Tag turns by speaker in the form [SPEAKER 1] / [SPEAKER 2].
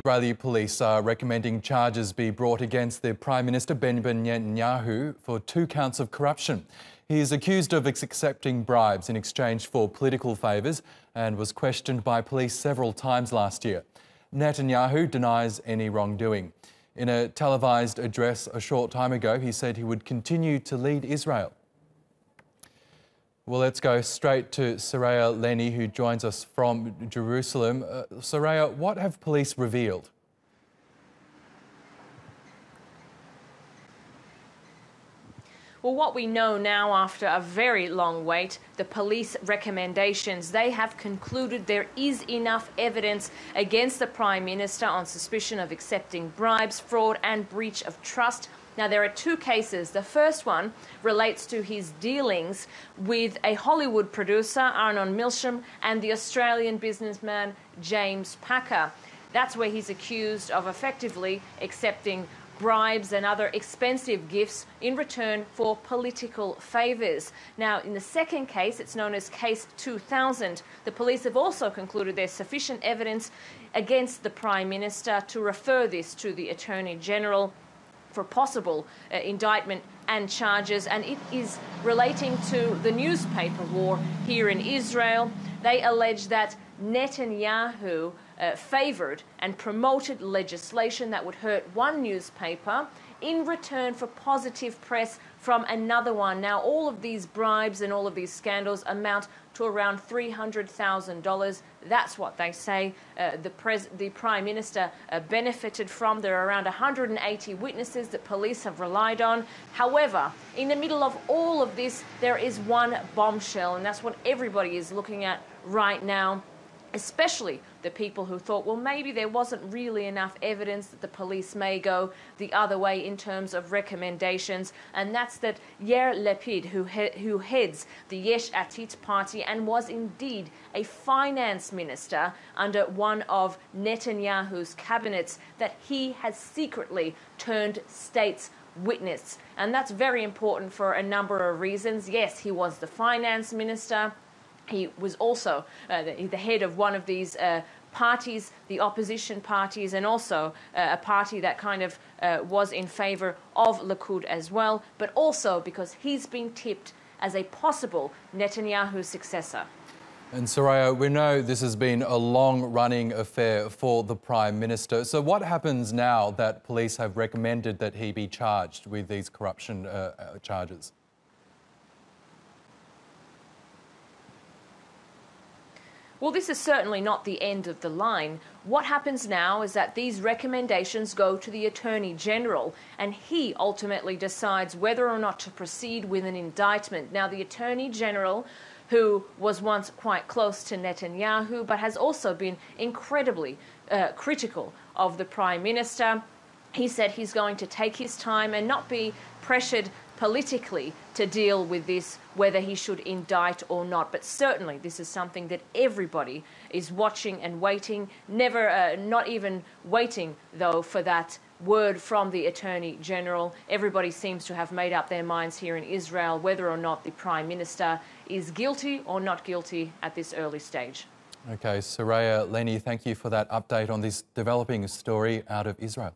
[SPEAKER 1] Israeli police are recommending charges be brought against the Prime Minister Benjamin Netanyahu for 2 counts of corruption. He is accused of accepting bribes in exchange for political favours and was questioned by police several times last year. Netanyahu denies any wrongdoing. In a televised address a short time ago, he said he would continue to lead Israel. Well, let's go straight to Soraya Lenny, who joins us from Jerusalem. Soraya, what have police revealed?
[SPEAKER 2] Well, what we know now after a very long wait, the police recommendations, they have concluded there is enough evidence against the Prime Minister on suspicion of accepting bribes, fraud and breach of trust. Now, there are 2 cases. The first one relates to his dealings with a Hollywood producer, Arnon Milsham, and the Australian businessman, James Packer. That's where he's accused of effectively accepting bribes and other expensive gifts in return for political favours. Now, in the second case, it's known as Case 2000, the police have also concluded there's sufficient evidence against the Prime Minister to refer this to the Attorney General for possible indictment and charges, and it is relating to the newspaper war here in Israel. They allege that Netanyahu favoured and promoted legislation that would hurt one newspaper in return for positive press from another one. Now, all of these bribes and all of these scandals amount to around $300,000. That's what they say the Prime Minister benefited from. There are around 180 witnesses that police have relied on. However, in the middle of all of this, there is one bombshell, and that's what everybody is looking at right now, especially the people who thought, well, maybe there wasn't really enough evidence that the police may go the other way in terms of recommendations, and that's that Yair Lapid, who heads the Yesh Atid party and was indeed a finance minister under one of Netanyahu's cabinets, that he has secretly turned state's witness. And that's very important for a number of reasons. Yes, he was the finance minister. He was also the head of one of these parties, the opposition parties, and also a party that kind of was in favour of Likud as well, but also because he's been tipped as a possible Netanyahu successor.
[SPEAKER 1] And Soraya, we know this has been a long-running affair for the Prime Minister. So what happens now that police have recommended that he be charged with these corruption charges?
[SPEAKER 2] Well, this is certainly not the end of the line. What happens now is that these recommendations go to the Attorney General, and he ultimately decides whether or not to proceed with an indictment. Now, the Attorney General, who was once quite close to Netanyahu, but has also been incredibly critical of the Prime Minister, he said he's going to take his time and not be pressured politically to deal with this, whether he should indict or not. But certainly this is something that everybody is watching and waiting, not even waiting, though, for that word from the Attorney General. Everybody seems to have made up their minds here in Israel whether or not the Prime Minister is guilty or not guilty at this early stage.
[SPEAKER 1] OK, Soraya Lenny, thank you for that update on this developing story out of Israel.